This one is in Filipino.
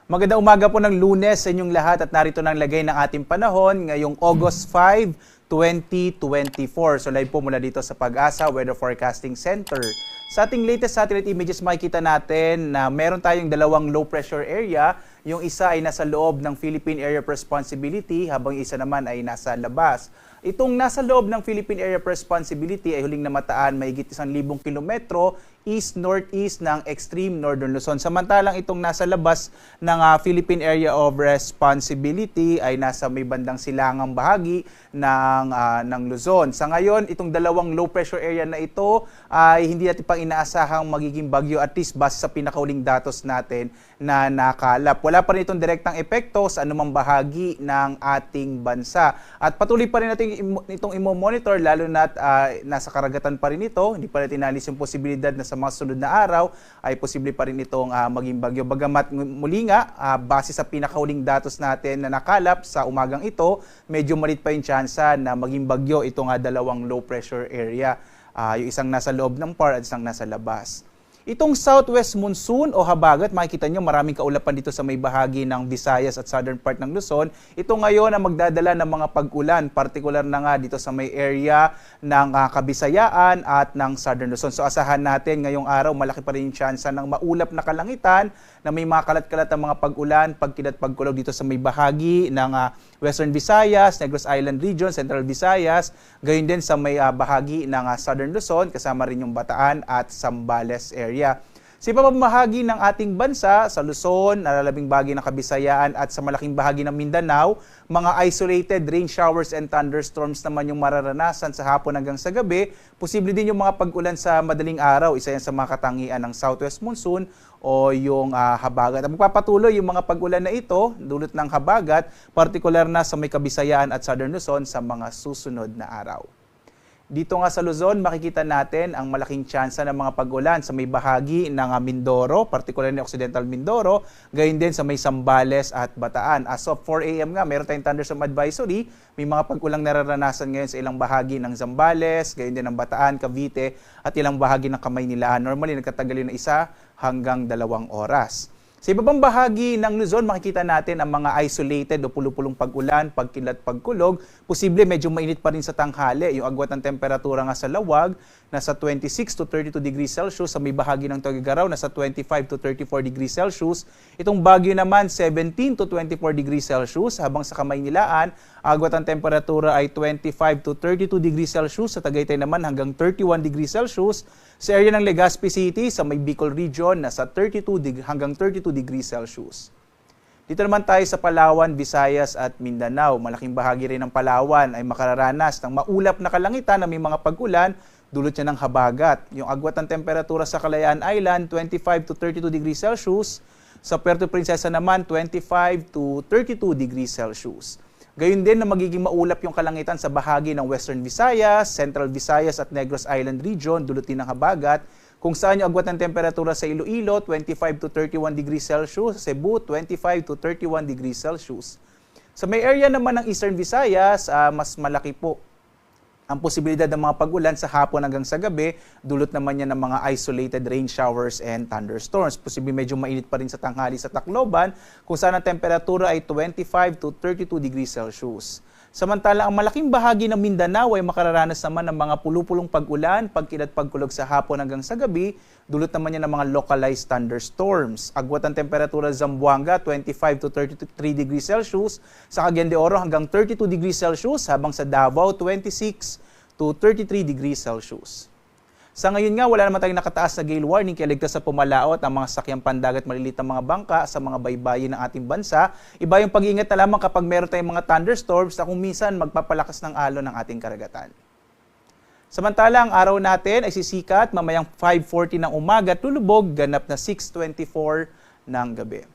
Magandang umaga po ng Lunes sa inyong lahat at narito na ang lagay ng ating panahon ngayong August 5, 2024. So live po mula dito sa Pag-asa Weather Forecasting Center. Sa ating latest satellite images makikita natin na meron tayong dalawang low pressure area. Yung isa ay nasa loob ng Philippine Area of Responsibility habang isa naman ay nasa labas. Itong nasa loob ng Philippine Area of Responsibility ay huling namataan mahigit 1,000 kilometro east-northeast ng extreme northern Luzon. Samantalang itong nasa labas ng Philippine Area of Responsibility ay nasa may bandang silangang bahagi ng Luzon. Sa ngayon, itong dalawang low pressure area na ito ay hindi natin pang inaasahang magiging bagyo at least base sa pinakauling datos natin na nakalap. Wala pa rin itong direktang epekto sa anumang bahagi ng ating bansa. At patuloy pa rin natin itong imo-monitor lalo na nasa karagatan pa rin ito. Hindi pa natin inalis yung posibilidad na sa mga sunod na araw ay posible pa rin itong maging bagyo. Bagamat muli nga, base sa pinakauling datos natin na nakalap sa umagang ito, medyo malit pa yung tsansa na maging bagyo itong dalawang low pressure area. Yung isang nasa loob ng PAR at isang nasa labas. Itong southwest monsoon o habagat, makikita nyo maraming kaulapan dito sa may bahagi ng Visayas at southern part ng Luzon. Ito ngayon ang magdadala ng mga pag-ulan, partikular na nga dito sa may area ng Kabisayaan at ng southern Luzon. So asahan natin ngayong araw, malaki pa rin yung tsansa ng maulap na kalangitan na may mga kalat-kalat ang mga pag-ulan, pagkilat, pagkulog dito sa may bahagi ng Western Visayas, Negros Island Region, Central Visayas, gayon din sa may bahagi ng southern Luzon, kasama rin yung Bataan at Zambales area. Sa ibang bahagi ng ating bansa, sa Luzon, nalalabing bahagi ng Kabisayaan at sa malaking bahagi ng Mindanao, mga isolated rain showers and thunderstorms naman yung mararanasan sa hapon hanggang sa gabi. Posible din yung mga pag-ulan sa madaling araw, isa yan sa mga katangian ng southwest monsoon o yung habagat. Magpapatuloy yung mga pag-ulan na ito, dulot ng habagat, partikular na sa may Kabisayaan at southern Luzon sa mga susunod na araw. Dito nga sa Luzon, makikita natin ang malaking tsansa ng mga pag-ulan sa may bahagi ng Mindoro, partikular na Occidental Mindoro, gayon din sa may Zambales at Bataan. As of 4 a.m. nga, meron tayong thunderstorm advisory. May mga pag-ulang nararanasan ngayon sa ilang bahagi ng Zambales, gayon din ng Bataan, Cavite, at ilang bahagi ng Kamaynilaan. Normally, nagtatagal yun na 1 hanggang 2 oras. Sa ibang bahagi ng Luzon, makikita natin ang mga isolated o pulupulong pag-ulan, pagkilat, pagkulog. Posible medyo mainit pa rin sa tanghali. Yung agwat ng temperatura nga sa Lawag, nasa 26 to 32 degrees Celsius. Sa may bahagi ng Tuguegarao, nasa 25 to 34 degrees Celsius. Itong Baguio naman, 17 to 24 degrees Celsius. Habang sa Kamaynilaan, agwat ng temperatura ay 25 to 32 degrees Celsius. Sa Tagaytay naman hanggang 31 degrees Celsius. Sa area ng Legazpi City, sa may Bicol Region, nasa 32 hanggang 32 degrees Celsius. Dito naman tayo sa Palawan, Visayas at Mindanao. Malaking bahagi rin ng Palawan ay makararanas ng maulap na kalangitan na may mga pag-ulan, dulot niya ng habagat. Yung agwat ng temperatura sa Kalayaan Island, 25 to 32 degrees Celsius. Sa Puerto Princesa naman, 25 to 32 degrees Celsius. Gayun din na magiging maulap yung kalangitan sa bahagi ng Western Visayas, Central Visayas at Negros Island Region, dulot din ng habagat. Kung saan yung agwat ng temperatura sa Iloilo, 25 to 31 degrees Celsius, sa Cebu, 25 to 31 degrees Celsius. Sa may area naman ng Eastern Visayas, mas malaki po ang posibilidad ng mga pag-ulan sa hapon hanggang sa gabi, dulot naman yan ng mga isolated rain showers and thunderstorms. Posible medyo mainit pa rin sa tanghali sa Tacloban, kung saan ang temperatura ay 25 to 32 degrees Celsius. Samantala, ang malaking bahagi ng Mindanao ay makararanas naman ng mga pulupulong pag-ulan, pagkilat, pagkulog sa hapon hanggang sa gabi, dulot naman yan ng mga localized thunderstorms. Agwat ang temperatura sa Zamboanga, 25 to 33 degrees Celsius, sa Cagayan de Oro hanggang 32 degrees Celsius, habang sa Davao, 26 to 33 degrees Celsius. Sa ngayon nga, wala naman tayong nakataas na gale warning kaya ligtas sa pumalaot ang mga sakyang pandagat maliliit na mga bangka sa mga baybayin ng ating bansa. Iba yung pag-iingat na lamang kapag meron tayong mga thunderstorms na kung minsan magpapalakas ng alon ng ating karagatan. Samantala, ang araw natin ay sisikat mamayang 5:40 ng umaga at lulubog ganap na 6:24 ng gabi.